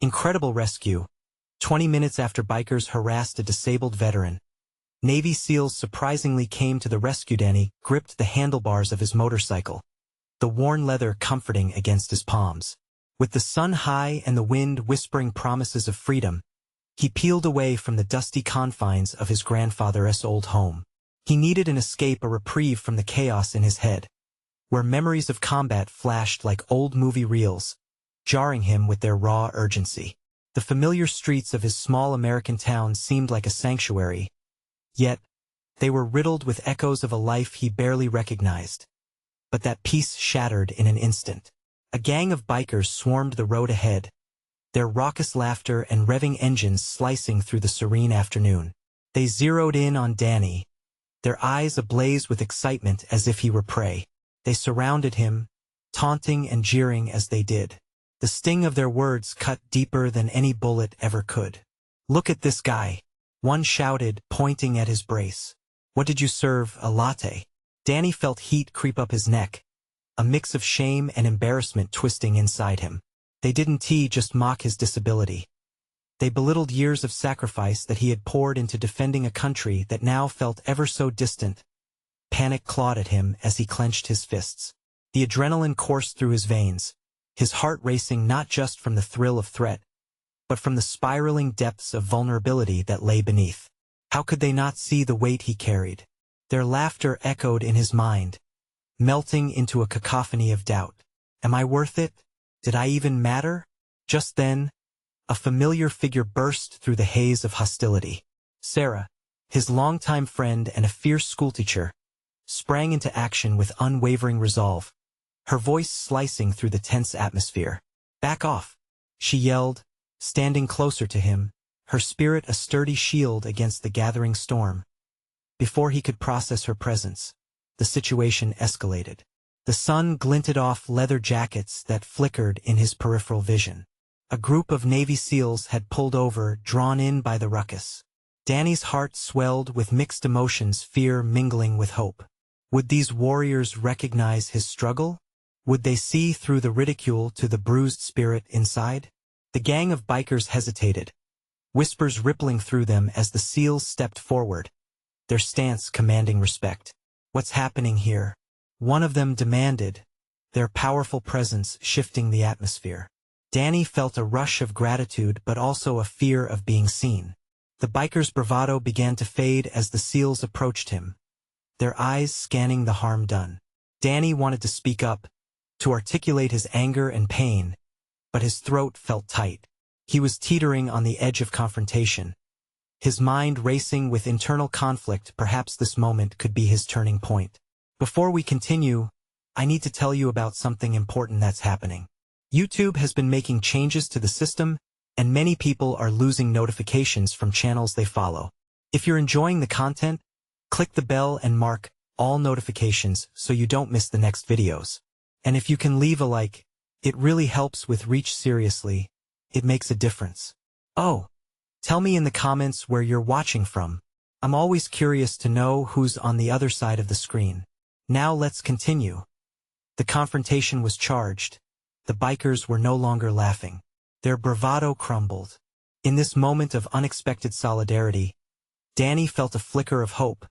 Incredible rescue. 20 minutes after bikers harassed a disabled veteran, Navy SEALs surprisingly came to the rescue. Danny gripped the handlebars of his motorcycle, the worn leather comforting against his palms. With the sun high and the wind whispering promises of freedom, he peeled away from the dusty confines of his grandfather's old home. He needed an escape, a reprieve from the chaos in his head, where memories of combat flashed like old movie reels, jarring him with their raw urgency. The familiar streets of his small American town seemed like a sanctuary, yet they were riddled with echoes of a life he barely recognized. But that peace shattered in an instant. A gang of bikers swarmed the road ahead, their raucous laughter and revving engines slicing through the serene afternoon. They zeroed in on Danny, their eyes ablaze with excitement as if he were prey. They surrounded him, taunting and jeering as they did. The sting of their words cut deeper than any bullet ever could. "Look at this guy," one shouted, pointing at his brace. "What did you serve, a latte?" Danny felt heat creep up his neck, a mix of shame and embarrassment twisting inside him. They didn't just mock his disability. They belittled years of sacrifice that he had poured into defending a country that now felt ever so distant. Panic clawed at him as he clenched his fists. The adrenaline coursed through his veins, his heart racing not just from the thrill of threat, but from the spiraling depths of vulnerability that lay beneath. How could they not see the weight he carried? Their laughter echoed in his mind, melting into a cacophony of doubt. Am I worth it? Did I even matter? Just then, a familiar figure burst through the haze of hostility. Sarah, his longtime friend and a fierce schoolteacher, sprang into action with unwavering resolve, her voice slicing through the tense atmosphere. "Back off," she yelled, standing closer to him, her spirit a sturdy shield against the gathering storm. Before he could process her presence, the situation escalated. The sun glinted off leather jackets that flickered in his peripheral vision. A group of Navy SEALs had pulled over, drawn in by the ruckus. Danny's heart swelled with mixed emotions, fear mingling with hope. Would these warriors recognize his struggle? Would they see through the ridicule to the bruised spirit inside? The gang of bikers hesitated, whispers rippling through them as the SEALs stepped forward, their stance commanding respect. "What's happening here?" one of them demanded, their powerful presence shifting the atmosphere. Danny felt a rush of gratitude but also a fear of being seen. The biker's bravado began to fade as the SEALs approached him, their eyes scanning the harm done. Danny wanted to speak up, to articulate his anger and pain, but his throat felt tight. He was teetering on the edge of confrontation, his mind racing with internal conflict. Perhaps this moment could be his turning point. Before we continue, I need to tell you about something important that's happening. YouTube has been making changes to the system, and many people are losing notifications from channels they follow. If you're enjoying the content, click the bell and mark all notifications so you don't miss the next videos. And if you can leave a like, it really helps with reach. Seriously, it makes a difference. Oh, tell me in the comments where you're watching from. I'm always curious to know who's on the other side of the screen. Now let's continue. The confrontation was charged. The bikers were no longer laughing. Their bravado crumbled. In this moment of unexpected solidarity, Danny felt a flicker of hope.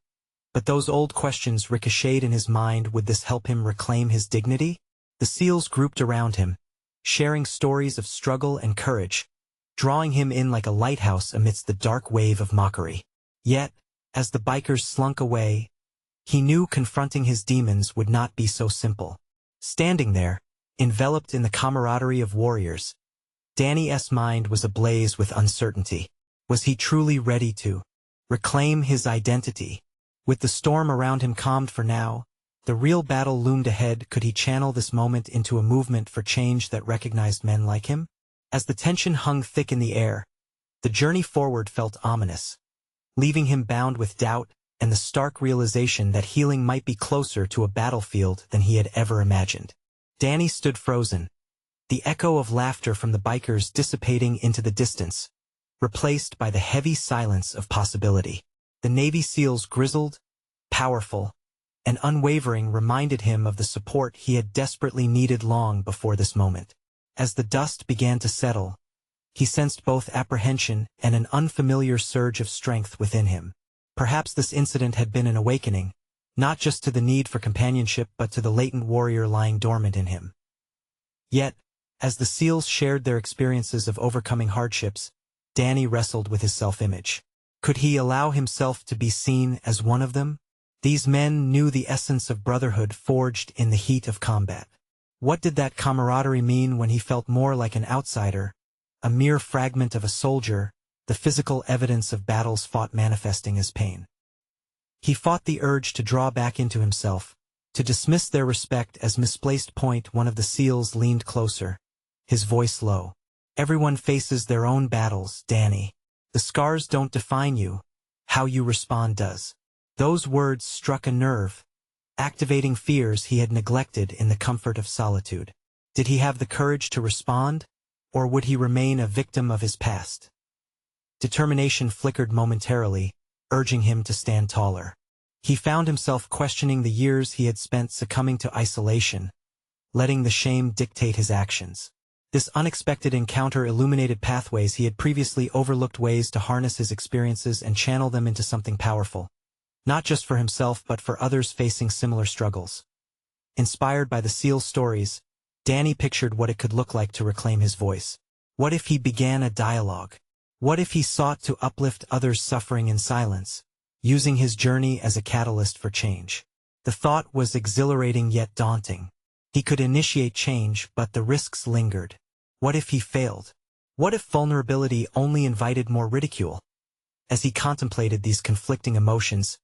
But those old questions ricocheted in his mind. Would this help him reclaim his dignity? The SEALs grouped around him, sharing stories of struggle and courage, drawing him in like a lighthouse amidst the dark wave of mockery. Yet, as the bikers slunk away, he knew confronting his demons would not be so simple. Standing there, enveloped in the camaraderie of warriors, Danny's mind was ablaze with uncertainty. Was he truly ready to reclaim his identity? With the storm around him calmed for now, the real battle loomed ahead. Could he channel this moment into a movement for change that recognized men like him? As the tension hung thick in the air, the journey forward felt ominous, leaving him bound with doubt and the stark realization that healing might be closer to a battlefield than he had ever imagined. Danny stood frozen, the echo of laughter from the bikers dissipating into the distance, replaced by the heavy silence of possibility. The Navy SEALs, grizzled, powerful, and unwavering, reminded him of the support he had desperately needed long before this moment. As the dust began to settle, He sensed both apprehension and an unfamiliar surge of strength within him. Perhaps this incident had been an awakening, not just to the need for companionship but to the latent warrior lying dormant in him. Yet, as the SEALs shared their experiences of overcoming hardships, Danny wrestled with his self-image. Could he allow himself to be seen as one of them? These men knew the essence of brotherhood forged in the heat of combat. What did that camaraderie mean when he felt more like an outsider, a mere fragment of a soldier, the physical evidence of battles fought manifesting as pain? He fought the urge to draw back into himself, to dismiss their respect as misplaced. One of the SEALs leaned closer, his voice low. Everyone faces their own battles, Danny. The scars don't define you. How you respond does. Those words struck a nerve, activating fears he had neglected in the comfort of solitude. Did he have the courage to respond, or would he remain a victim of his past? Determination flickered momentarily, urging him to stand taller. He found himself questioning the years he had spent succumbing to isolation, letting the shame dictate his actions. This unexpected encounter illuminated pathways he had previously overlooked, ways to harness his experiences and channel them into something powerful, not just for himself but for others facing similar struggles. Inspired by the SEAL stories, Danny pictured what it could look like to reclaim his voice. What if he began a dialogue? What if he sought to uplift others suffering in silence, using his journey as a catalyst for change? The thought was exhilarating yet daunting. He could initiate change, but the risks lingered. What if he failed? What if vulnerability only invited more ridicule? As he contemplated these conflicting emotions,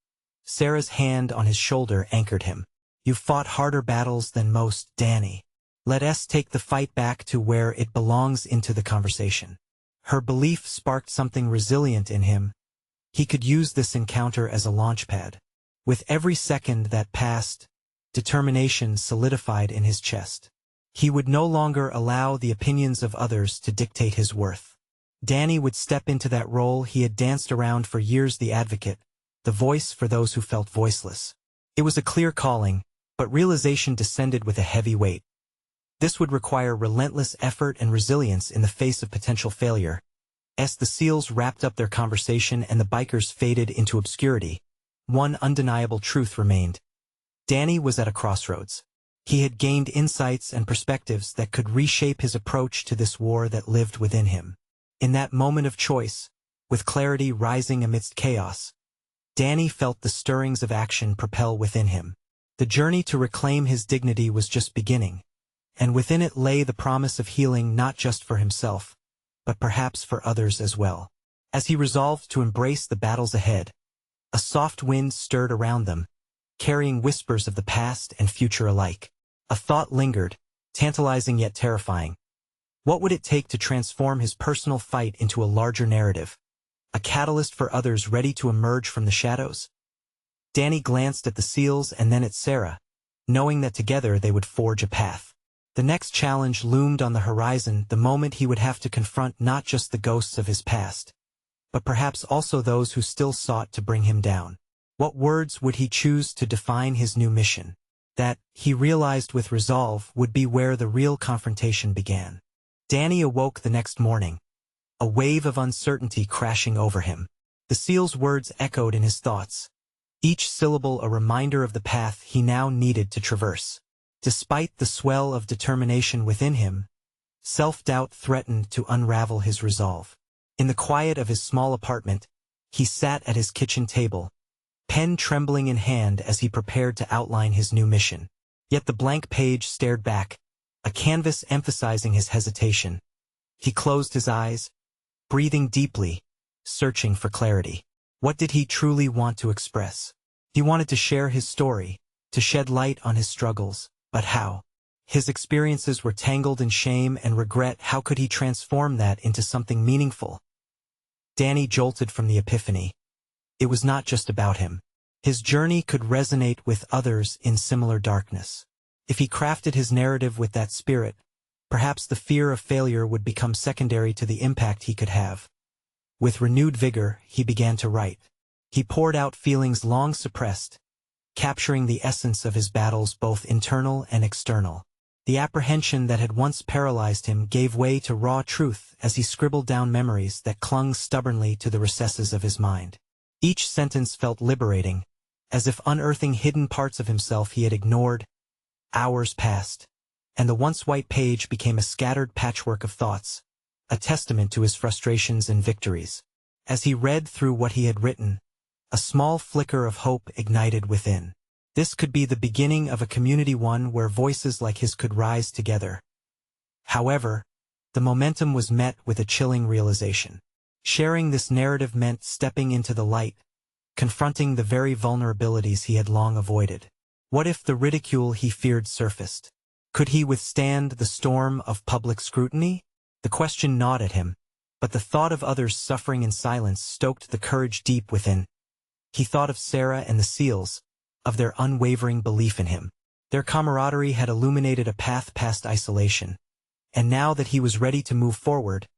Sarah's hand on his shoulder anchored him. You've fought harder battles than most, Danny. Let us take the fight back to where it belongs, into the conversation. Her belief sparked something resilient in him. He could use this encounter as a launchpad. With every second that passed, determination solidified in his chest. He would no longer allow the opinions of others to dictate his worth. Danny would step into that role he had danced around for years, the advocate, the voice for those who felt voiceless. It was a clear calling, but realization descended with a heavy weight. This would require relentless effort and resilience in the face of potential failure. As the SEALs wrapped up their conversation and the bikers faded into obscurity, one undeniable truth remained. Danny was at a crossroads. He had gained insights and perspectives that could reshape his approach to this war that lived within him. In that moment of choice, with clarity rising amidst chaos, Danny felt the stirrings of action propel within him. The journey to reclaim his dignity was just beginning, and within it lay the promise of healing, not just for himself, but perhaps for others as well. As he resolved to embrace the battles ahead, a soft wind stirred around them, carrying whispers of the past and future alike. A thought lingered, tantalizing yet terrifying. What would it take to transform his personal fight into a larger narrative, a catalyst for others ready to emerge from the shadows? Danny glanced at the SEALs and then at Sarah, knowing that together they would forge a path. The next challenge loomed on the horizon, the moment he would have to confront not just the ghosts of his past, but perhaps also those who still sought to bring him down. What words would he choose to define his new mission? That, he realized with resolve, would be where the real confrontation began. Danny awoke the next morning, a wave of uncertainty crashing over him. The SEAL's words echoed in his thoughts, each syllable a reminder of the path he now needed to traverse. Despite the swell of determination within him, self-doubt threatened to unravel his resolve. In the quiet of his small apartment, he sat at his kitchen table, pen trembling in hand as he prepared to outline his new mission. Yet the blank page stared back, a canvas emphasizing his hesitation. He closed his eyes, breathing deeply, searching for clarity. What did he truly want to express? He wanted to share his story, to shed light on his struggles, but how? His experiences were tangled in shame and regret. How could he transform that into something meaningful? Danny jolted from the epiphany. It was not just about him. His journey could resonate with others in similar darkness. If he crafted his narrative with that spirit, perhaps the fear of failure would become secondary to the impact he could have. With renewed vigor, he began to write. He poured out feelings long suppressed, capturing the essence of his battles, both internal and external. The apprehension that had once paralyzed him gave way to raw truth as he scribbled down memories that clung stubbornly to the recesses of his mind. Each sentence felt liberating, as if unearthing hidden parts of himself he had ignored. Hours passed, and the once white page became a scattered patchwork of thoughts, a testament to his frustrations and victories. As he read through what he had written, a small flicker of hope ignited within. This could be the beginning of a community, one where voices like his could rise together. However, the momentum was met with a chilling realization. Sharing this narrative meant stepping into the light, confronting the very vulnerabilities he had long avoided. What if the ridicule he feared surfaced? Could he withstand the storm of public scrutiny? The question gnawed at him, but the thought of others suffering in silence stoked the courage deep within. He thought of Sarah and the Seals, of their unwavering belief in him. Their camaraderie had illuminated a path past isolation, and now that he was ready to move forward,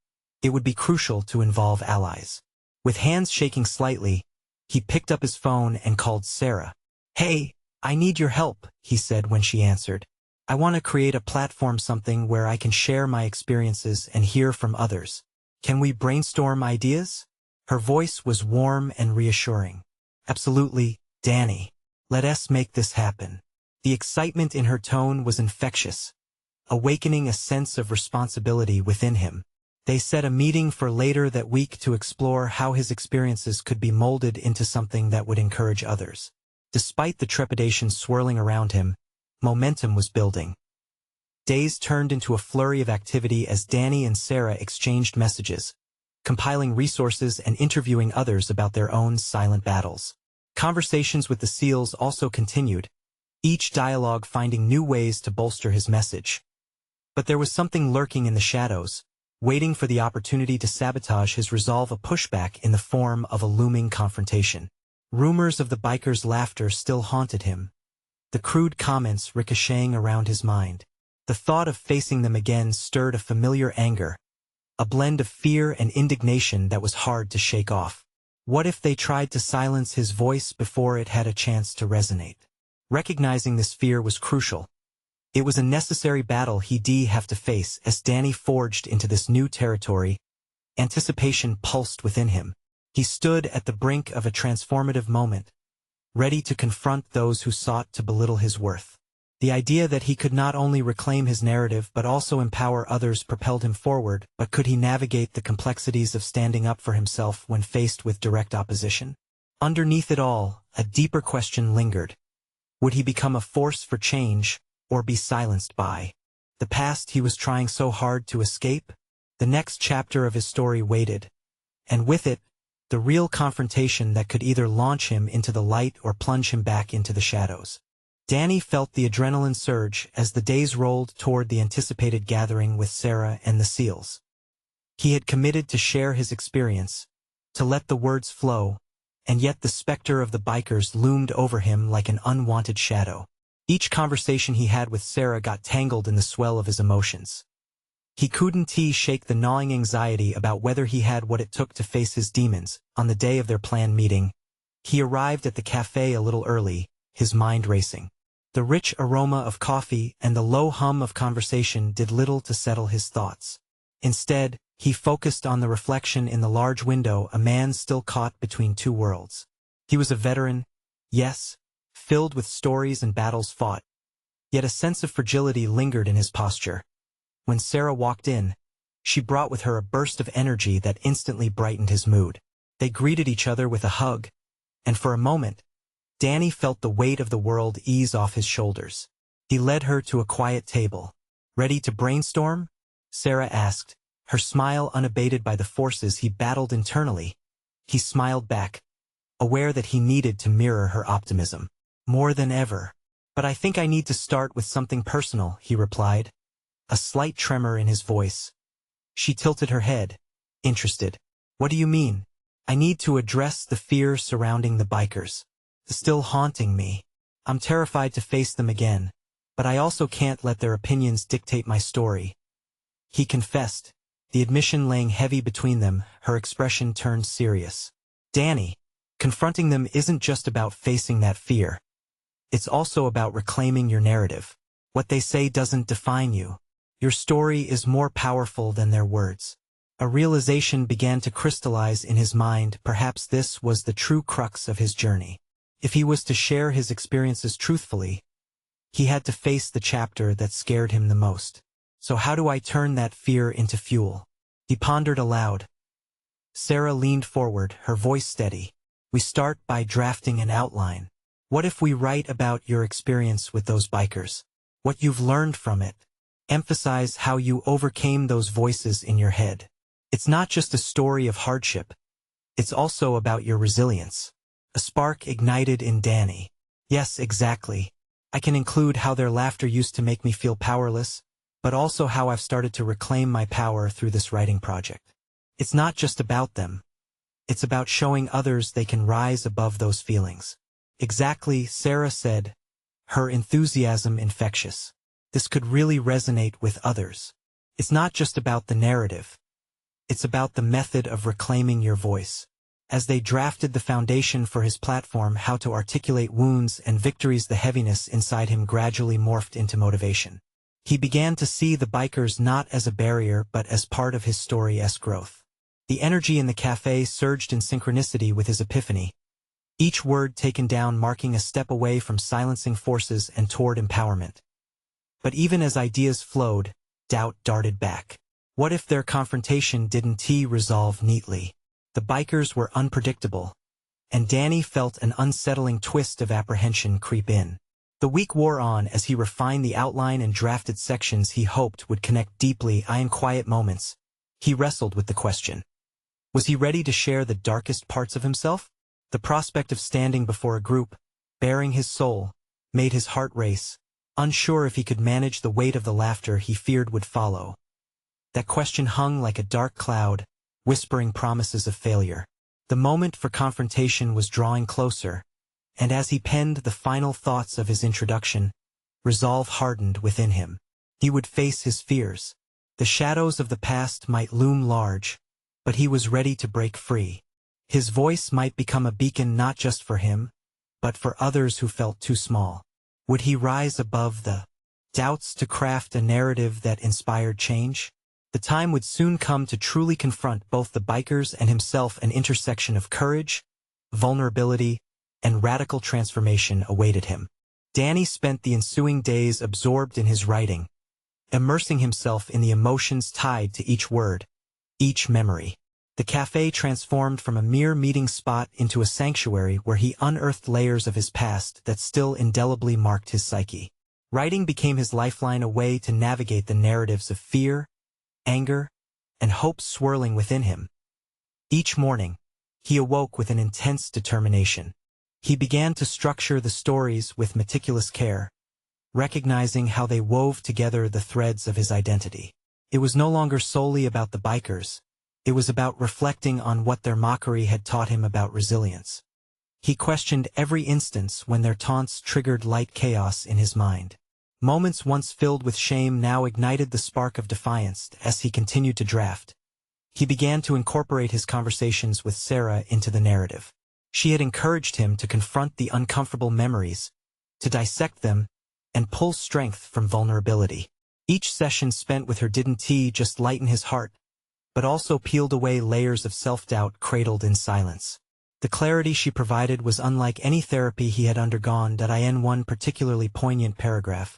it would be crucial to involve allies. With hands shaking slightly, he picked up his phone and called Sarah. "Hey, I need your help," he said when she answered. "I want to create a platform, something where I can share my experiences and hear from others. Can we brainstorm ideas?" Her voice was warm and reassuring. "Absolutely, Danny. Let us make this happen." The excitement in her tone was infectious, awakening a sense of responsibility within him. They set a meeting for later that week to explore how his experiences could be molded into something that would encourage others. Despite the trepidation swirling around him, momentum was building. Days turned into a flurry of activity as Danny and Sarah exchanged messages, compiling resources and interviewing others about their own silent battles. Conversations with the Seals also continued, each dialogue finding new ways to bolster his message. But there was something lurking in the shadows, waiting for the opportunity to sabotage his resolve, a pushback in the form of a looming confrontation. Rumors of the bikers' laughter still haunted him, the crude comments ricocheting around his mind. The thought of facing them again stirred a familiar anger, a blend of fear and indignation that was hard to shake off. What if they tried to silence his voice before it had a chance to resonate? Recognizing this fear was crucial. It was a necessary battle he'd have to face as Danny forged into this new territory. Anticipation pulsed within him. He stood at the brink of a transformative moment, ready to confront those who sought to belittle his worth. The idea that he could not only reclaim his narrative but also empower others propelled him forward. But could he navigate the complexities of standing up for himself when faced with direct opposition? Underneath it all, a deeper question lingered. Would he become a force for change, or be silenced by the past he was trying so hard to escape? The next chapter of his story waited, and with it, the real confrontation that could either launch him into the light or plunge him back into the shadows. Danny felt the adrenaline surge as the days rolled toward the anticipated gathering with Sarah and the Seals. He had committed to share his experience, to let the words flow, and yet the specter of the bikers loomed over him like an unwanted shadow. Each conversation he had with Sarah got tangled in the swell of his emotions. He couldn't shake the gnawing anxiety about whether he had what it took to face his demons. On the day of their planned meeting, he arrived at the cafe a little early, his mind racing. The rich aroma of coffee and the low hum of conversation did little to settle his thoughts. Instead, he focused on the reflection in the large window, a man still caught between two worlds. He was a veteran, yes, filled with stories and battles fought, yet a sense of fragility lingered in his posture. When Sarah walked in, she brought with her a burst of energy that instantly brightened his mood. They greeted each other with a hug, and for a moment, Danny felt the weight of the world ease off his shoulders. He led her to a quiet table. "Ready to brainstorm?" Sarah asked, her smile unabated by the forces he battled internally. He smiled back, aware that he needed to mirror her optimism. "More than ever. But I think I need to start with something personal," he replied, a slight tremor in his voice. She tilted her head, interested. "What do you mean?" "I need to address the fear surrounding the bikers. Still haunting me. I'm terrified to face them again, but I also can't let their opinions dictate my story," he confessed, the admission laying heavy between them. Her expression turned serious. "Danny, confronting them isn't just about facing that fear. It's also about reclaiming your narrative. What they say doesn't define you. Your story is more powerful than their words. A realization began to crystallize in his mind. Perhaps this was the true crux of his journey. If he was to share his experiences truthfully, he had to face the chapter that scared him the most. So how do I turn that fear into fuel? He pondered aloud. Sarah leaned forward, her voice steady. We start by drafting an outline. What if we write about your experience with those bikers? What you've learned from it. Emphasize how you overcame those voices in your head. It's not just a story of hardship. It's also about your resilience. A spark ignited in Danny. Yes, exactly. I can include how their laughter used to make me feel powerless, but also how I've started to reclaim my power through this writing project. It's not just about them. It's about showing others they can rise above those feelings. Exactly, Sarah said, her enthusiasm infectious. This could really resonate with others. It's not just about the narrative. It's about the method of reclaiming your voice. As they drafted the foundation for his platform, how to articulate wounds and victories, the heaviness inside him gradually morphed into motivation. He began to see the bikers not as a barrier but as part of his story's growth. The energy in the cafe surged in synchronicity with his epiphany, each word taken down marking a step away from silencing forces and toward empowerment. But even as ideas flowed, doubt darted back. What if their confrontation didn't resolve neatly? The bikers were unpredictable, and Danny felt an unsettling twist of apprehension creep in. The week wore on as he refined the outline and drafted sections he hoped would connect deeply. In quiet moments, he wrestled with the question. Was he ready to share the darkest parts of himself? The prospect of standing before a group, bearing his soul, made his heart race, unsure if he could manage the weight of the laughter he feared would follow. That question hung like a dark cloud, whispering promises of failure. The moment for confrontation was drawing closer, and as he penned the final thoughts of his introduction, resolve hardened within him. He would face his fears. The shadows of the past might loom large, but he was ready to break free. His voice might become a beacon not just for him, but for others who felt too small. Would he rise above the doubts to craft a narrative that inspired change? The time would soon come to truly confront both the bikers and himself. An intersection of courage, vulnerability, and radical transformation awaited him. Danny spent the ensuing days absorbed in his writing, immersing himself in the emotions tied to each word, each memory. The cafe transformed from a mere meeting spot into a sanctuary where he unearthed layers of his past that still indelibly marked his psyche. Writing became his lifeline, a way to navigate the narratives of fear, anger, and hope swirling within him. Each morning, he awoke with an intense determination. He began to structure the stories with meticulous care, recognizing how they wove together the threads of his identity. It was no longer solely about the bikers. It was about reflecting on what their mockery had taught him about resilience. He questioned every instance when their taunts triggered light chaos in his mind. Moments once filled with shame now ignited the spark of defiance. As he continued to draft, he began to incorporate his conversations with Sarah into the narrative. She had encouraged him to confront the uncomfortable memories, to dissect them, and pull strength from vulnerability. Each session spent with her didn't just lighten his heart, but also peeled away layers of self-doubt cradled in silence. The clarity she provided was unlike any therapy he had undergone. In one particularly poignant paragraph,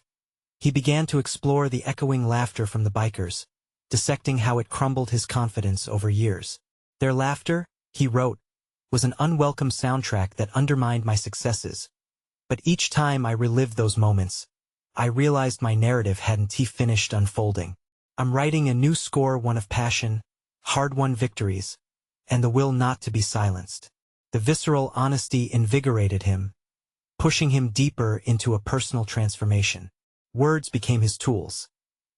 he began to explore the echoing laughter from the bikers, dissecting how it crumbled his confidence over years. Their laughter, he wrote, was an unwelcome soundtrack that undermined my successes. But each time I relived those moments, I realized my narrative hadn't finished unfolding. I'm writing a new score, one of passion, hard-won victories, and the will not to be silenced. The visceral honesty invigorated him, pushing him deeper into a personal transformation. Words became his tools.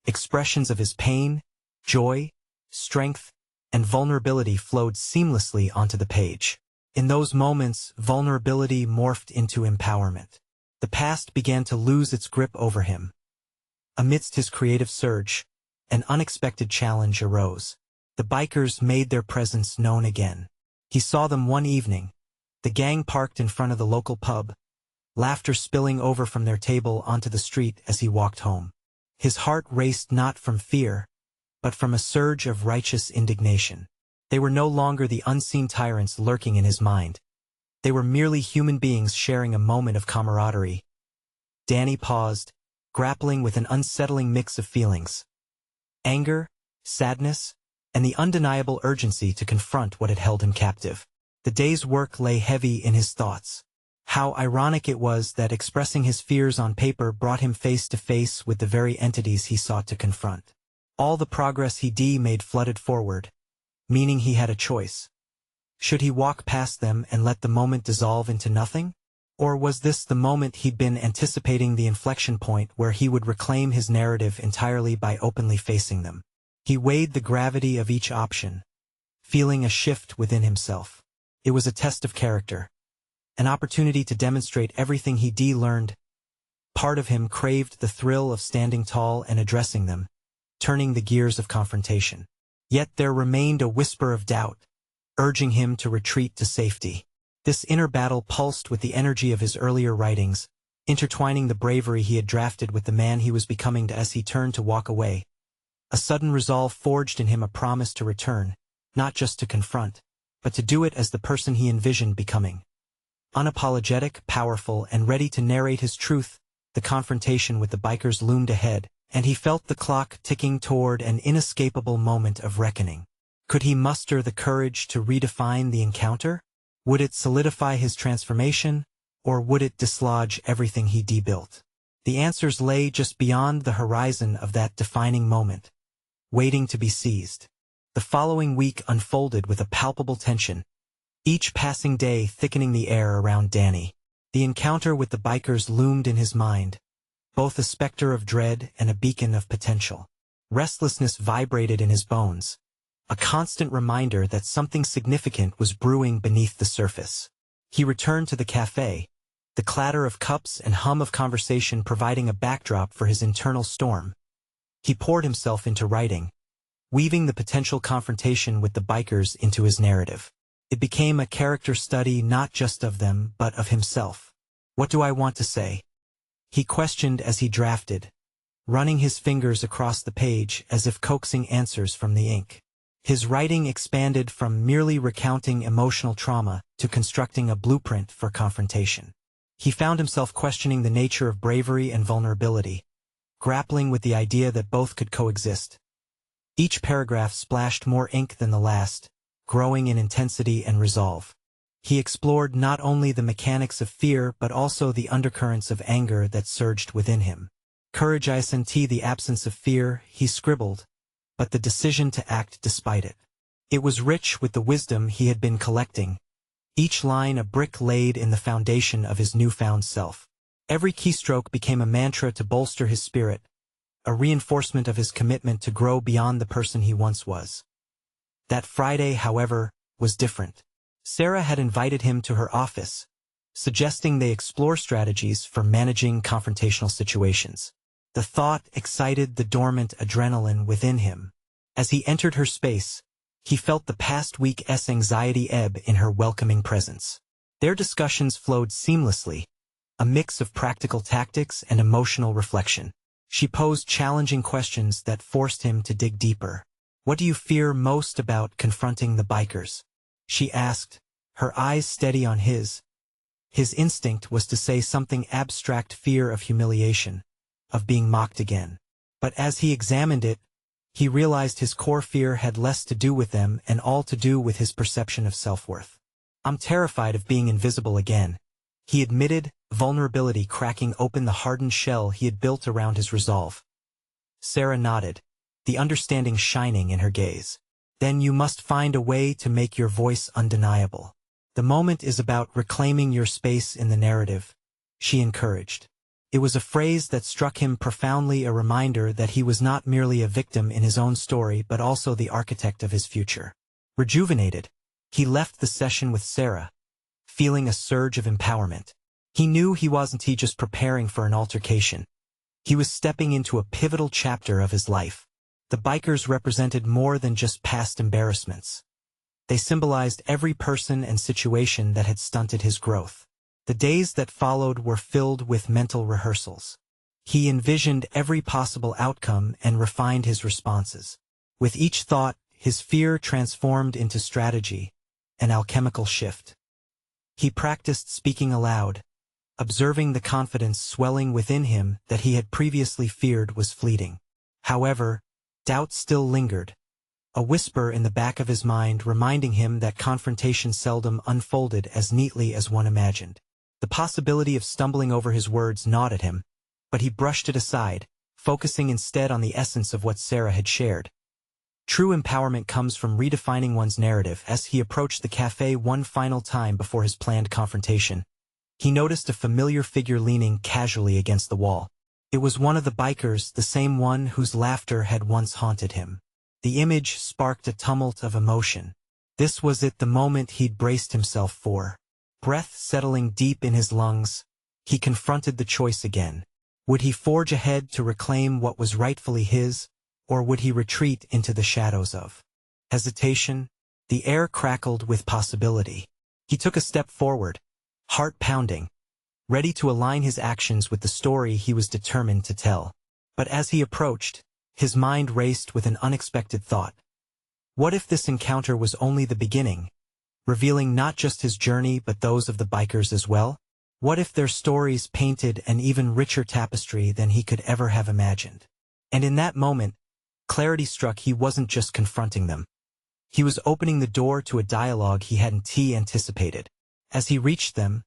Expressions of his pain, joy, strength, and vulnerability flowed seamlessly onto the page. In those moments, vulnerability morphed into empowerment. The past began to lose its grip over him. Amidst his creative surge, an unexpected challenge arose. The bikers made their presence known again. He saw them one evening, the gang parked in front of the local pub, laughter spilling over from their table onto the street as he walked home. His heart raced not from fear, but from a surge of righteous indignation. They were no longer the unseen tyrants lurking in his mind. They were merely human beings sharing a moment of camaraderie. Danny paused, grappling with an unsettling mix of feelings. Anger, sadness, and the undeniable urgency to confront what had held him captive. The day's work lay heavy in his thoughts. How ironic it was that expressing his fears on paper brought him face to face with the very entities he sought to confront. All the progress he made flooded forward, meaning he had a choice. Should he walk past them and let the moment dissolve into nothing? Or was this the moment he'd been anticipating, the inflection point where he would reclaim his narrative entirely by openly facing them? He weighed the gravity of each option, feeling a shift within himself. It was a test of character, an opportunity to demonstrate everything he learned. Part of him craved the thrill of standing tall and addressing them, turning the gears of confrontation. Yet there remained a whisper of doubt, urging him to retreat to safety. This inner battle pulsed with the energy of his earlier writings, intertwining the bravery he had drafted with the man he was becoming. As he turned to walk away, a sudden resolve forged in him, a promise to return, not just to confront, but to do it as the person he envisioned becoming. Unapologetic, powerful, and ready to narrate his truth, the confrontation with the bikers loomed ahead, and he felt the clock ticking toward an inescapable moment of reckoning. Could he muster the courage to redefine the encounter? Would it solidify his transformation, or would it dislodge everything he built? The answers lay just beyond the horizon of that defining moment, waiting to be seized. The following week unfolded with a palpable tension, each passing day thickening the air around Danny. The encounter with the bikers loomed in his mind, both a specter of dread and a beacon of potential. Restlessness vibrated in his bones, a constant reminder that something significant was brewing beneath the surface. He returned to the cafe, the clatter of cups and hum of conversation providing a backdrop for his internal storm. He poured himself into writing, weaving the potential confrontation with the bikers into his narrative. It became a character study not just of them, but of himself. What do I want to say? He questioned as he drafted, running his fingers across the page as if coaxing answers from the ink. His writing expanded from merely recounting emotional trauma to constructing a blueprint for confrontation. He found himself questioning the nature of bravery and vulnerability, grappling with the idea that both could coexist. Each paragraph splashed more ink than the last, growing in intensity and resolve. He explored not only the mechanics of fear but also the undercurrents of anger that surged within him. Courage isn't the absence of fear, he scribbled, but the decision to act despite it. It was rich with the wisdom he had been collecting, each line a brick laid in the foundation of his newfound self. Every keystroke became a mantra to bolster his spirit, a reinforcement of his commitment to grow beyond the person he once was. That Friday, however, was different. Sarah had invited him to her office, suggesting they explore strategies for managing confrontational situations. The thought excited the dormant adrenaline within him. As he entered her space, he felt the past week's anxiety ebb in her welcoming presence. Their discussions flowed seamlessly, a mix of practical tactics and emotional reflection. She posed challenging questions that forced him to dig deeper. "What do you fear most about confronting the bikers?" she asked, her eyes steady on his. His instinct was to say something abstract: fear of humiliation, of being mocked again. But as he examined it, he realized his core fear had less to do with them and all to do with his perception of self-worth. "I'm terrified of being invisible again," he admitted, vulnerability cracking open the hardened shell he had built around his resolve. Sarah nodded, the understanding shining in her gaze. "Then you must find a way to make your voice undeniable. The moment is about reclaiming your space in the narrative," she encouraged. It was a phrase that struck him profoundly, a reminder that he was not merely a victim in his own story but also the architect of his future. Rejuvenated, he left the session with Sarah, feeling a surge of empowerment. He knew he wasn't just preparing for an altercation. He was stepping into a pivotal chapter of his life. The bikers represented more than just past embarrassments. They symbolized every person and situation that had stunted his growth. The days that followed were filled with mental rehearsals. He envisioned every possible outcome and refined his responses. With each thought, his fear transformed into strategy, an alchemical shift. He practiced speaking aloud, observing the confidence swelling within him that he had previously feared was fleeting. However, doubt still lingered, a whisper in the back of his mind reminding him that confrontation seldom unfolded as neatly as one imagined. The possibility of stumbling over his words gnawed at him, but he brushed it aside, focusing instead on the essence of what Sarah had shared. True empowerment comes from redefining one's narrative. As he approached the cafe one final time before his planned confrontation, he noticed a familiar figure leaning casually against the wall. It was one of the bikers, the same one whose laughter had once haunted him. The image sparked a tumult of emotion. This was it, the moment he'd braced himself for. Breath settling deep in his lungs, he confronted the choice again. Would he forge ahead to reclaim what was rightfully his, or would he retreat into the shadows of hesitation? The air crackled with possibility. He took a step forward, heart pounding, ready to align his actions with the story he was determined to tell. But as he approached, his mind raced with an unexpected thought. What if this encounter was only the beginning, revealing not just his journey but those of the bikers as well? What if their stories painted an even richer tapestry than he could ever have imagined? And in that moment, clarity struck. He wasn't just confronting them. He was opening the door to a dialogue he hadn't anticipated. As he reached them,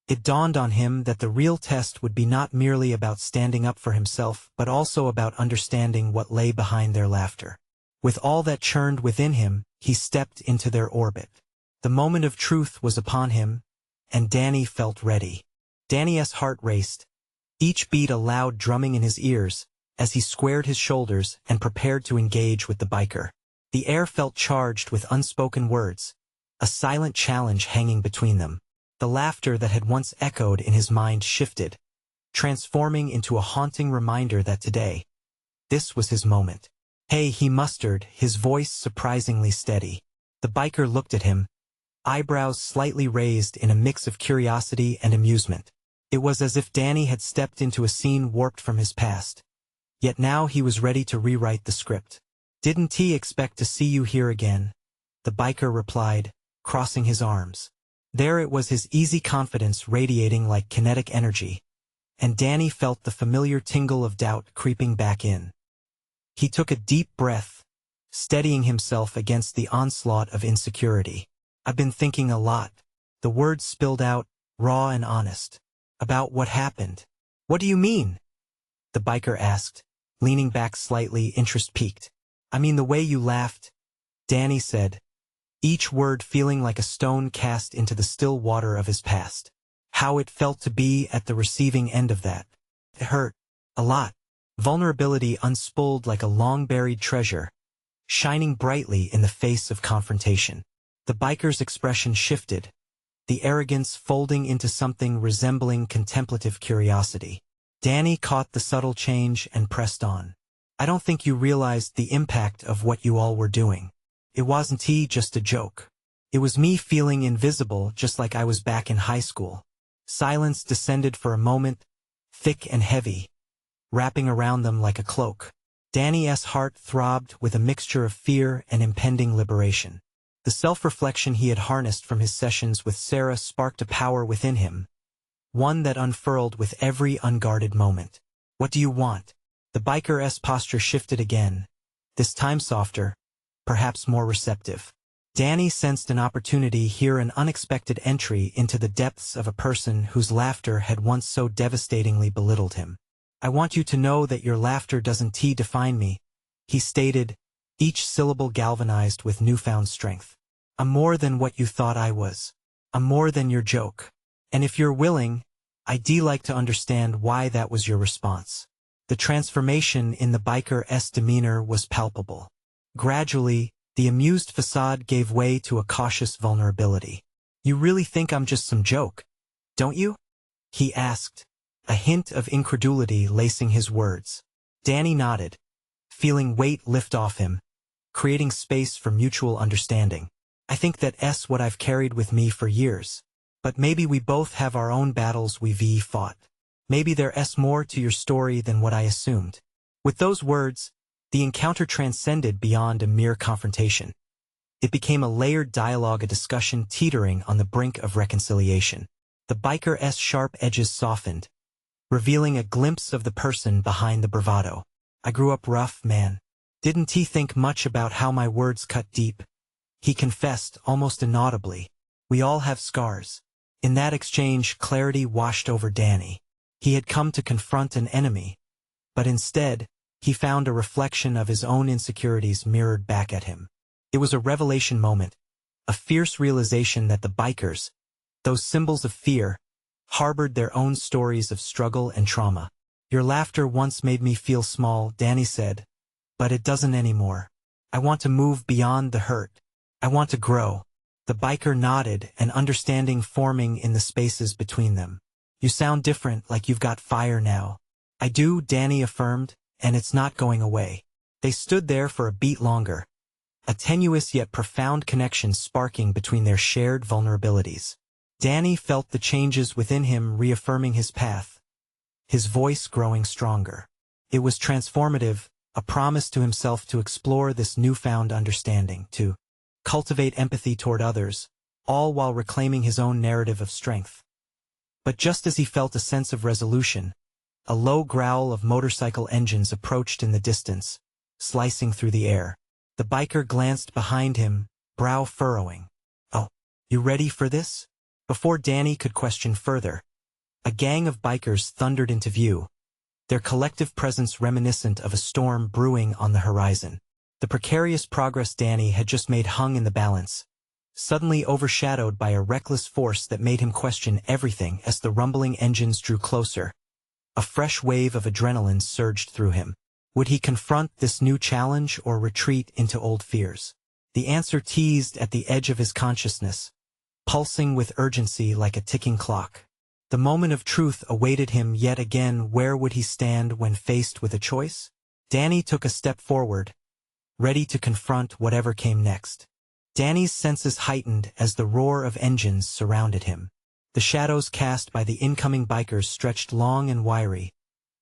it dawned on him that the real test would be not merely about standing up for himself, but also about understanding what lay behind their laughter. With all that churned within him, he stepped into their orbit. The moment of truth was upon him, and Danny felt ready. Danny's heart raced, each beat a loud drumming in his ears, as he squared his shoulders and prepared to engage with the biker. The air felt charged with unspoken words, a silent challenge hanging between them. The laughter that had once echoed in his mind shifted, transforming into a haunting reminder that today, this was his moment. "Hey," he mustered, his voice surprisingly steady. The biker looked at him, eyebrows slightly raised in a mix of curiosity and amusement. It was as if Danny had stepped into a scene warped from his past. Yet now he was ready to rewrite the script. "Didn't he expect to see you here again?" the biker replied, crossing his arms. There it was, his easy confidence radiating like kinetic energy, and Danny felt the familiar tingle of doubt creeping back in. He took a deep breath, steadying himself against the onslaught of insecurity. "I've been thinking a lot." The words spilled out, raw and honest. "About what happened." "What do you mean?" the biker asked, leaning back slightly, interest piqued. "I mean the way you laughed," Danny said, each word feeling like a stone cast into the still water of his past. How it felt to be at the receiving end of that. It hurt. A lot. Vulnerability unspooled like a long-buried treasure, shining brightly in the face of confrontation. The biker's expression shifted, the arrogance folding into something resembling contemplative curiosity. Danny caught the subtle change and pressed on. "I don't think you realized the impact of what you all were doing. It wasn't just a joke. It was me feeling invisible, just like I was back in high school." Silence descended for a moment, thick and heavy, wrapping around them like a cloak. Danny's heart throbbed with a mixture of fear and impending liberation. The self-reflection he had harnessed from his sessions with Sarah sparked a power within him, one that unfurled with every unguarded moment. "What do you want?" The biker's posture shifted again, this time softer, perhaps more receptive. Danny sensed an opportunity here, an unexpected entry into the depths of a person whose laughter had once so devastatingly belittled him. "I want you to know that your laughter doesn't define me," he stated, each syllable galvanized with newfound strength. "I'm more than what you thought I was. I'm more than your joke. And if you're willing, I'd like to understand why that was your response." The transformation in the biker's demeanor was palpable. Gradually, the amused facade gave way to a cautious vulnerability. "You really think I'm just some joke, don't you?" he asked, a hint of incredulity lacing his words. Danny nodded, feeling weight lift off him, creating space for mutual understanding. "I think that's what I've carried with me for years. But maybe we both have our own battles we've fought. Maybe there's more to your story than what I assumed. With those words, the encounter transcended beyond a mere confrontation. It became a layered dialogue, a discussion teetering on the brink of reconciliation. The biker's sharp edges softened, revealing a glimpse of the person behind the bravado. I grew up rough, man. Didn't he think much about how my words cut deep? He confessed, almost inaudibly. We all have scars. In that exchange, clarity washed over Danny. He had come to confront an enemy, but instead, he found a reflection of his own insecurities mirrored back at him. It was a revelation moment, a fierce realization that the bikers, those symbols of fear, harbored their own stories of struggle and trauma. Your laughter once made me feel small, Danny said, but it doesn't anymore. I want to move beyond the hurt. I want to grow. The biker nodded, an understanding forming in the spaces between them. You sound different, like you've got fire now. I do, Danny affirmed, and it's not going away. They stood there for a beat longer, a tenuous yet profound connection sparking between their shared vulnerabilities. Danny felt the changes within him reaffirming his path, his voice growing stronger. It was transformative, a promise to himself to explore this newfound understanding, to cultivate empathy toward others, all while reclaiming his own narrative of strength. But just as he felt a sense of resolution, a low growl of motorcycle engines approached in the distance, slicing through the air. The biker glanced behind him, brow furrowing. Oh, you ready for this? Before Danny could question further, a gang of bikers thundered into view, their collective presence reminiscent of a storm brewing on the horizon. The precarious progress Danny had just made hung in the balance, suddenly overshadowed by a reckless force that made him question everything as the rumbling engines drew closer. A fresh wave of adrenaline surged through him. Would he confront this new challenge or retreat into old fears? The answer teased at the edge of his consciousness, pulsing with urgency like a ticking clock. The moment of truth awaited him yet again. Where would he stand when faced with a choice? Danny took a step forward, ready to confront whatever came next. Danny's senses heightened as the roar of engines surrounded him. The shadows cast by the incoming bikers stretched long and wiry,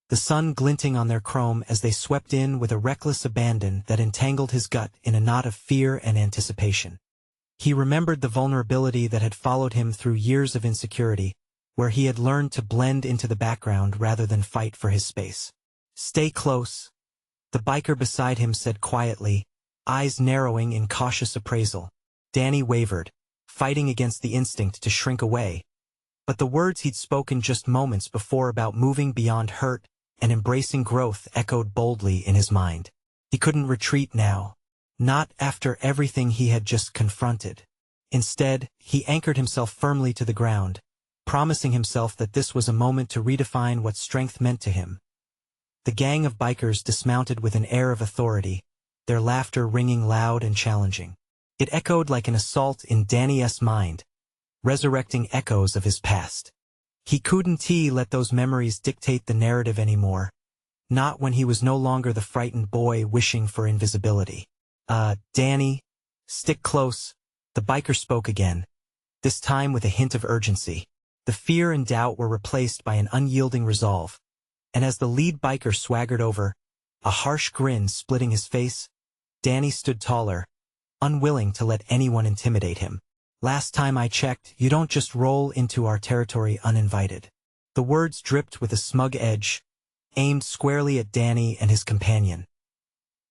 the sun glinting on their chrome as they swept in with a reckless abandon that entangled his gut in a knot of fear and anticipation. He remembered the vulnerability that had followed him through years of insecurity, where he had learned to blend into the background rather than fight for his space. Stay close, the biker beside him said quietly, eyes narrowing in cautious appraisal. Danny wavered, fighting against the instinct to shrink away. But the words he'd spoken just moments before about moving beyond hurt and embracing growth echoed boldly in his mind. He couldn't retreat now, not after everything he had just confronted. Instead, he anchored himself firmly to the ground, promising himself that this was a moment to redefine what strength meant to him. The gang of bikers dismounted with an air of authority, their laughter ringing loud and challenging. It echoed like an assault in Danny's mind, resurrecting echoes of his past. He couldn't let those memories dictate the narrative anymore, not when he was no longer the frightened boy wishing for invisibility. Danny, stick close, the biker spoke again, this time with a hint of urgency. The fear and doubt were replaced by an unyielding resolve, and as the lead biker swaggered over, a harsh grin splitting his face, Danny stood taller, unwilling to let anyone intimidate him. Last time I checked, you don't just roll into our territory uninvited. The words dripped with a smug edge, aimed squarely at Danny and his companion.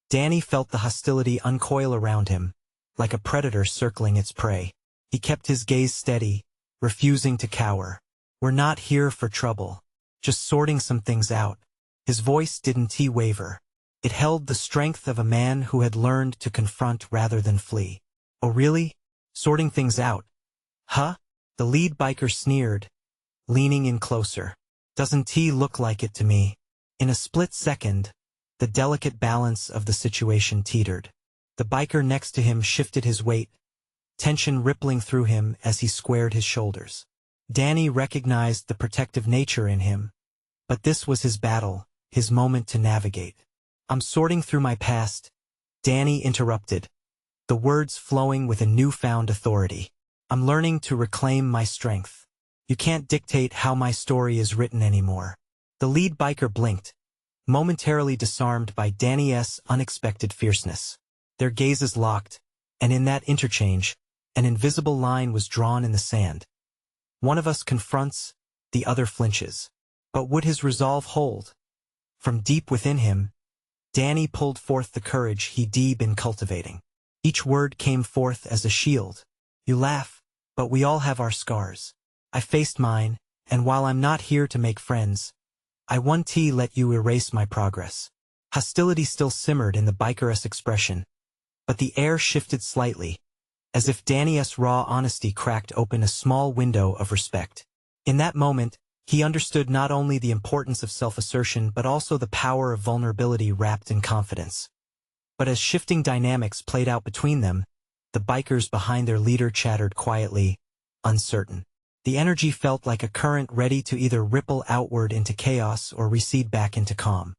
Danny felt the hostility uncoil around him, like a predator circling its prey. He kept his gaze steady, refusing to cower. We're not here for trouble, just sorting some things out. His voice didn't waver. It held the strength of a man who had learned to confront rather than flee. Oh really? Sorting things out? Huh? The lead biker sneered, leaning in closer. Doesn't he look like it to me? In a split second, the delicate balance of the situation teetered. The biker next to him shifted his weight, tension rippling through him as he squared his shoulders. Danny recognized the protective nature in him, but this was his battle, his moment to navigate. I'm sorting through my past, Danny interrupted, the words flowing with a newfound authority. I'm learning to reclaim my strength. You can't dictate how my story is written anymore. The lead biker blinked, momentarily disarmed by Danny's unexpected fierceness. Their gazes locked, and in that interchange, an invisible line was drawn in the sand. One of us confronts, the other flinches. But would his resolve hold? From deep within him, Danny pulled forth the courage he'd been cultivating. Each word came forth as a shield. You laugh, but we all have our scars. I faced mine, and while I'm not here to make friends, I won't let you erase my progress. Hostility still simmered in the biker's expression, but the air shifted slightly, as if Danny's raw honesty cracked open a small window of respect. In that moment, he understood not only the importance of self-assertion but also the power of vulnerability wrapped in confidence. But as shifting dynamics played out between them, the bikers behind their leader chattered quietly, uncertain. The energy felt like a current ready to either ripple outward into chaos or recede back into calm.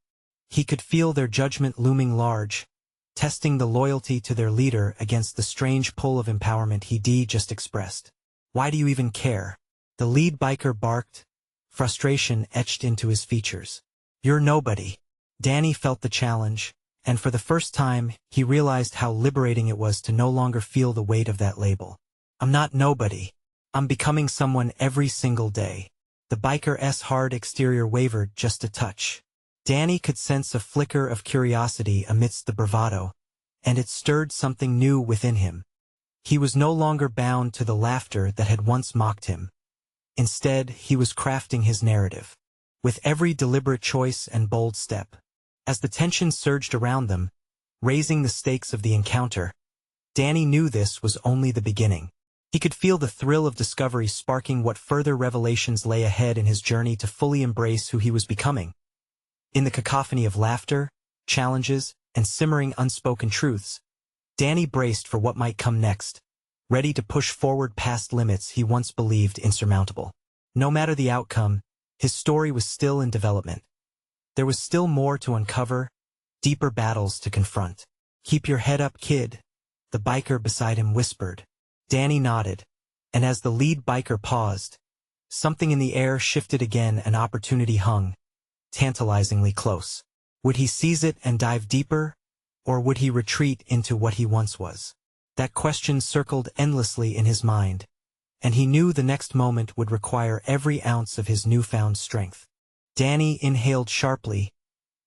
He could feel their judgment looming large, testing the loyalty to their leader against the strange pull of empowerment he'd just expressed. Why do you even care? The lead biker barked, frustration etched into his features. You're nobody. Danny felt the challenge, and for the first time, he realized how liberating it was to no longer feel the weight of that label. I'm not nobody. I'm becoming someone every single day. The biker's hard exterior wavered just a touch. Danny could sense a flicker of curiosity amidst the bravado, and it stirred something new within him. He was no longer bound to the laughter that had once mocked him. Instead, he was crafting his narrative, with every deliberate choice and bold step. As the tension surged around them, raising the stakes of the encounter, Danny knew this was only the beginning. He could feel the thrill of discovery sparking what further revelations lay ahead in his journey to fully embrace who he was becoming. In the cacophony of laughter, challenges, and simmering unspoken truths, Danny braced for what might come next, ready to push forward past limits he once believed insurmountable. No matter the outcome, his story was still in development. There was still more to uncover, deeper battles to confront. Keep your head up, kid, the biker beside him whispered. Danny nodded, and as the lead biker paused, something in the air shifted again. An opportunity hung, tantalizingly close. Would he seize it and dive deeper, or would he retreat into what he once was? That question circled endlessly in his mind, and he knew the next moment would require every ounce of his newfound strength. Danny inhaled sharply,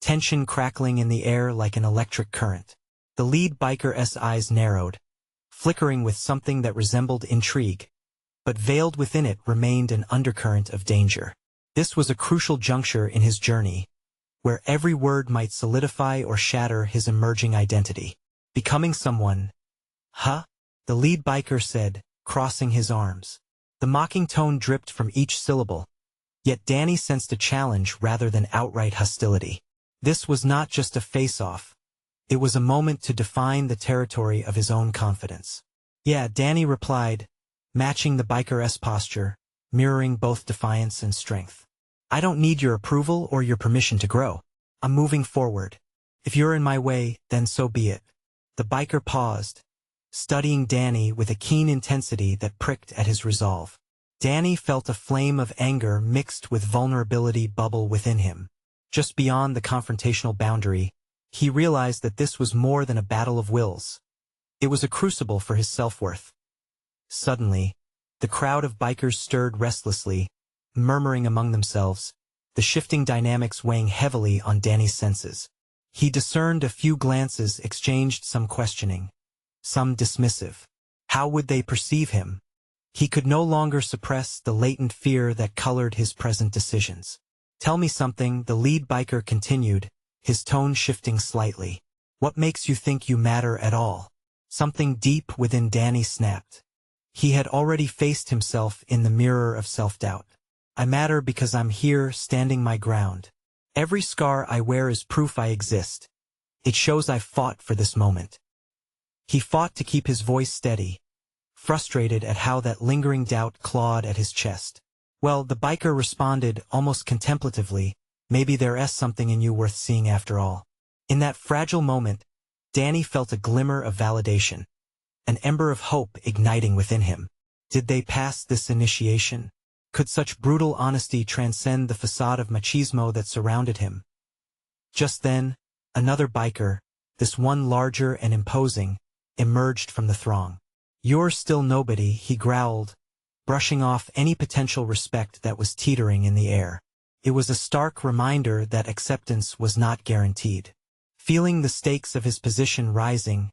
tension crackling in the air like an electric current. The lead biker's eyes narrowed, flickering with something that resembled intrigue, but veiled within it remained an undercurrent of danger. This was a crucial juncture in his journey, where every word might solidify or shatter his emerging identity. Becoming someone. Huh? The lead biker said, crossing his arms. The mocking tone dripped from each syllable, yet Danny sensed a challenge rather than outright hostility. This was not just a face-off. It was a moment to define the territory of his own confidence. Yeah, Danny replied, matching the biker's posture, mirroring both defiance and strength. I don't need your approval or your permission to grow. I'm moving forward. If you're in my way, then so be it. The biker paused, studying Danny with a keen intensity that pricked at his resolve. Danny felt a flame of anger mixed with vulnerability bubble within him. Just beyond the confrontational boundary, he realized that this was more than a battle of wills. It was a crucible for his self-worth. Suddenly, the crowd of bikers stirred restlessly, murmuring among themselves, the shifting dynamics weighing heavily on Danny's senses. He discerned a few glances exchanged, some questioning, some dismissive. How would they perceive him? He could no longer suppress the latent fear that colored his present decisions. Tell me something, the lead biker continued, his tone shifting slightly. What makes you think you matter at all? Something deep within Danny snapped. He had already faced himself in the mirror of self-doubt. I matter because I'm here, standing my ground. Every scar I wear is proof I exist. It shows I fought for this moment. He fought to keep his voice steady, frustrated at how that lingering doubt clawed at his chest. Well, the biker responded almost contemplatively, maybe there's something in you worth seeing after all. In that fragile moment, Danny felt a glimmer of validation, an ember of hope igniting within him. Did they pass this initiation? Could such brutal honesty transcend the facade of machismo that surrounded him? Just then, another biker, this one larger and imposing, emerged from the throng. "You're still nobody," he growled, brushing off any potential respect that was teetering in the air. It was a stark reminder that acceptance was not guaranteed. Feeling the stakes of his position rising,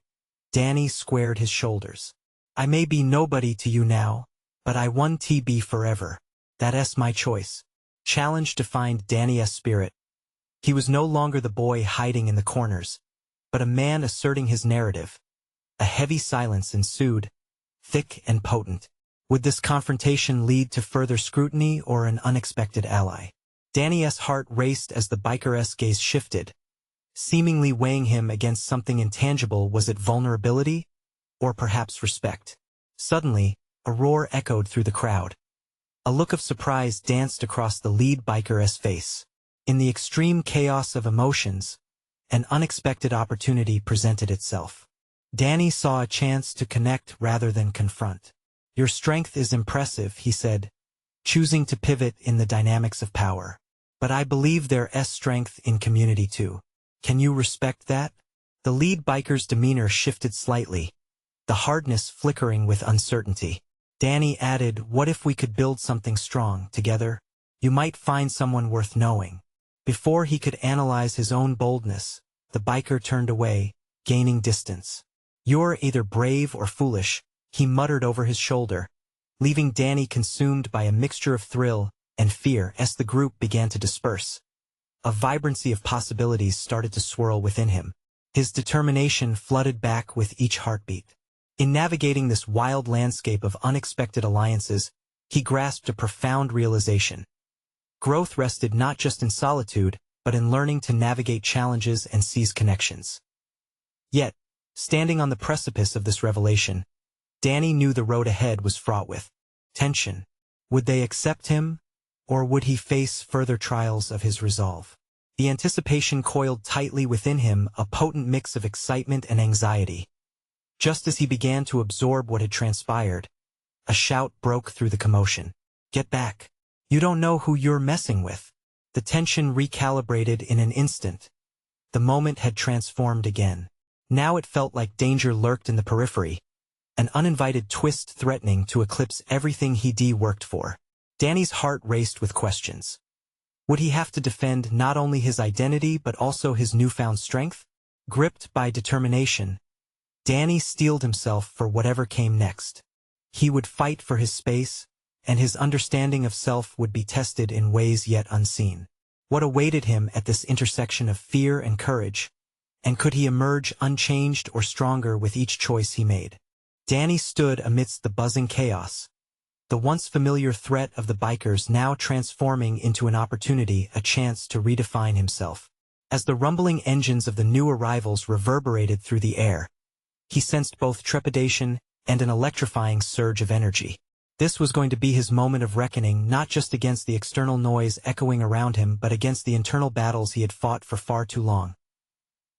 Danny squared his shoulders. "I may be nobody to you now, but I won TB forever. That's my choice." Challenge defined Danny's spirit. He was no longer the boy hiding in the corners, but a man asserting his narrative. A heavy silence ensued, thick and potent. Would this confrontation lead to further scrutiny or an unexpected ally? Danny's heart raced as the biker's gaze shifted, seemingly weighing him against something intangible. Was it vulnerability, or perhaps respect? Suddenly, a roar echoed through the crowd. A look of surprise danced across the lead biker's face. In the extreme chaos of emotions, an unexpected opportunity presented itself. Danny saw a chance to connect rather than confront. "Your strength is impressive," he said, choosing to pivot in the dynamics of power. "But I believe there's strength in community too. Can you respect that?" The lead biker's demeanor shifted slightly, the hardness flickering with uncertainty. Danny added, "What if we could build something strong together? You might find someone worth knowing." Before he could analyze his own boldness, the biker turned away, gaining distance. "You're either brave or foolish," he muttered over his shoulder, leaving Danny consumed by a mixture of thrill and fear as the group began to disperse. A vibrancy of possibilities started to swirl within him. His determination flooded back with each heartbeat. In navigating this wild landscape of unexpected alliances, he grasped a profound realization. Growth rested not just in solitude, but in learning to navigate challenges and seize connections. Yet, standing on the precipice of this revelation, Danny knew the road ahead was fraught with tension. Would they accept him, or would he face further trials of his resolve? The anticipation coiled tightly within him, a potent mix of excitement and anxiety. Just as he began to absorb what had transpired, a shout broke through the commotion. "Get back! You don't know who you're messing with." The tension recalibrated in an instant. The moment had transformed again. Now it felt like danger lurked in the periphery, an uninvited twist threatening to eclipse everything he'd worked for. Danny's heart raced with questions. Would he have to defend not only his identity but also his newfound strength? Gripped by determination, Danny steeled himself for whatever came next. He would fight for his space, and his understanding of self would be tested in ways yet unseen. What awaited him at this intersection of fear and courage? And could he emerge unchanged or stronger with each choice he made? Danny stood amidst the buzzing chaos, the once familiar threat of the bikers now transforming into an opportunity, a chance to redefine himself. As the rumbling engines of the new arrivals reverberated through the air, he sensed both trepidation and an electrifying surge of energy. This was going to be his moment of reckoning, not just against the external noise echoing around him, but against the internal battles he had fought for far too long.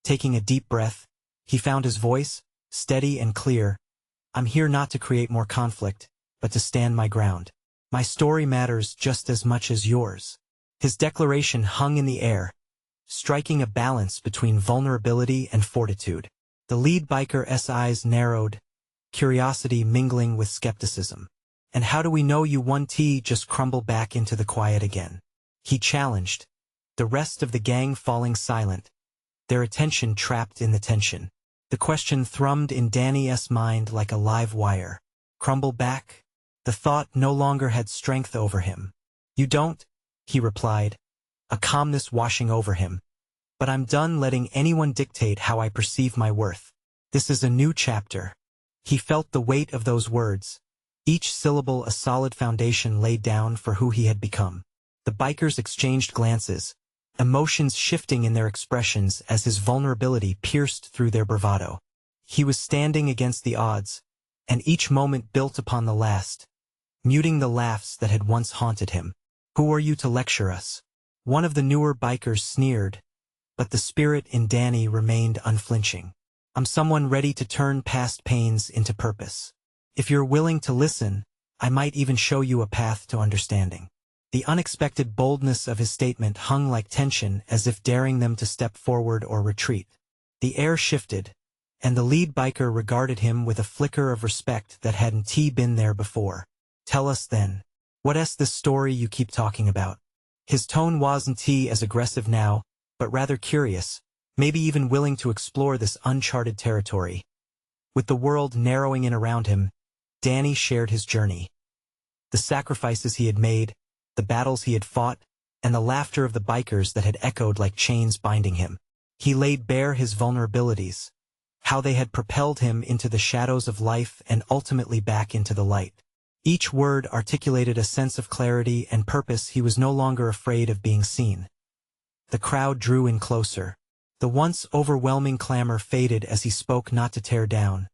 Taking a deep breath, he found his voice, steady and clear. "I'm here not to create more conflict, but to stand my ground. My story matters just as much as yours." His declaration hung in the air, striking a balance between vulnerability and fortitude. The lead biker's eyes narrowed, curiosity mingling with skepticism. "And how do we know you won?" Just crumble back into the quiet again, he challenged, the rest of the gang falling silent, their attention trapped in the tension. The question thrummed in Danny's mind like a live wire. Crumble back? The thought no longer had strength over him. "You don't," he replied, a calmness washing over him. "But I'm done letting anyone dictate how I perceive my worth. This is a new chapter." He felt the weight of those words, each syllable a solid foundation laid down for who he had become. The bikers exchanged glances, emotions shifting in their expressions as his vulnerability pierced through their bravado. He was standing against the odds, and each moment built upon the last, muting the laughs that had once haunted him. "Who are you to lecture us?" One of the newer bikers sneered, but the spirit in Danny remained unflinching. "I'm someone ready to turn past pains into purpose. If you're willing to listen, I might even show you a path to understanding." The unexpected boldness of his statement hung like tension, as if daring them to step forward or retreat. The air shifted, and the lead biker regarded him with a flicker of respect that hadn't been there before. "Tell us then. What's this story you keep talking about?" His tone wasn't as aggressive now, but rather curious, maybe even willing to explore this uncharted territory. With the world narrowing in around him, Danny shared his journey. The sacrifices he had made, the battles he had fought, and the laughter of the bikers that had echoed like chains binding him. He laid bare his vulnerabilities, how they had propelled him into the shadows of life and ultimately back into the light. Each word articulated a sense of clarity and purpose. He was no longer afraid of being seen. The crowd drew in closer. The once overwhelming clamor faded as he spoke, not to tear down,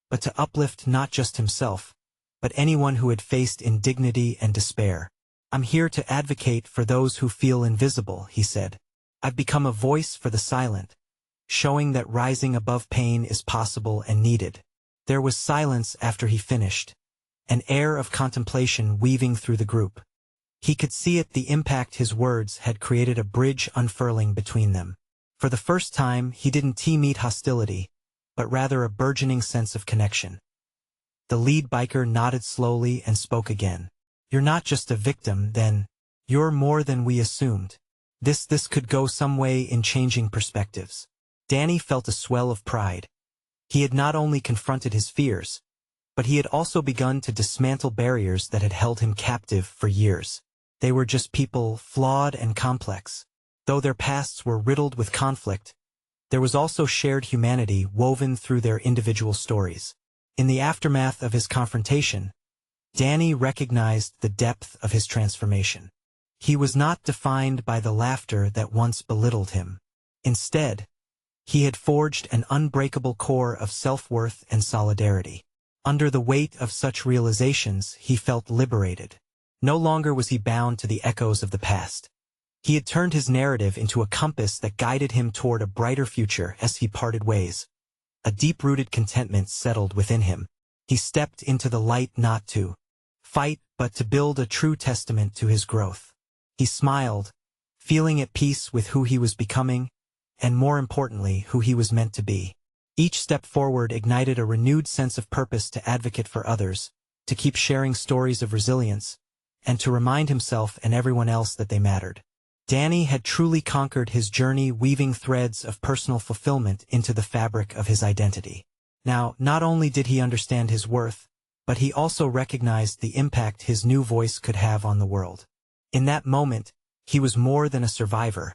but to uplift not just himself, but anyone who had faced indignity and despair. "I'm here to advocate for those who feel invisible," he said. "I've become a voice for the silent, showing that rising above pain is possible and needed." There was silence after he finished, an air of contemplation weaving through the group. He could see it, the impact his words had created, a bridge unfurling between them. For the first time, he didn't meet hostility, but rather a burgeoning sense of connection. The lead biker nodded slowly and spoke again. "You're not just a victim, then. You're more than we assumed. This could go some way in changing perspectives." Danny felt a swell of pride. He had not only confronted his fears, but he had also begun to dismantle barriers that had held him captive for years. They were just people, flawed and complex. Though their pasts were riddled with conflict, there was also shared humanity woven through their individual stories. In the aftermath of his confrontation, Danny recognized the depth of his transformation. He was not defined by the laughter that once belittled him. Instead, he had forged an unbreakable core of self-worth and solidarity. Under the weight of such realizations, he felt liberated. No longer was he bound to the echoes of the past. He had turned his narrative into a compass that guided him toward a brighter future. As he parted ways, a deep-rooted contentment settled within him. He stepped into the light not to fight, but to build a true testament to his growth. He smiled, feeling at peace with who he was becoming, and more importantly, who he was meant to be. Each step forward ignited a renewed sense of purpose to advocate for others, to keep sharing stories of resilience, and to remind himself and everyone else that they mattered. Danny had truly conquered his journey, weaving threads of personal fulfillment into the fabric of his identity. Now, not only did he understand his worth, but he also recognized the impact his new voice could have on the world. In that moment, he was more than a survivor.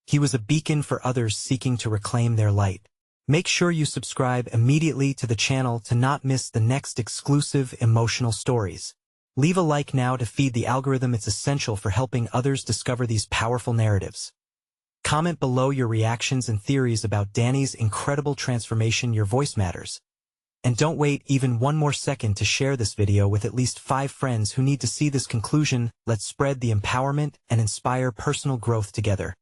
He was a beacon for others seeking to reclaim their light. Make sure you subscribe immediately to the channel to not miss the next exclusive emotional stories. Leave a like now to feed the algorithm. It's essential for helping others discover these powerful narratives. Comment below your reactions and theories about Danny's incredible transformation. Your voice matters. And don't wait even one more second to share this video with at least 5 friends who need to see this conclusion. Let's spread the empowerment and inspire personal growth together.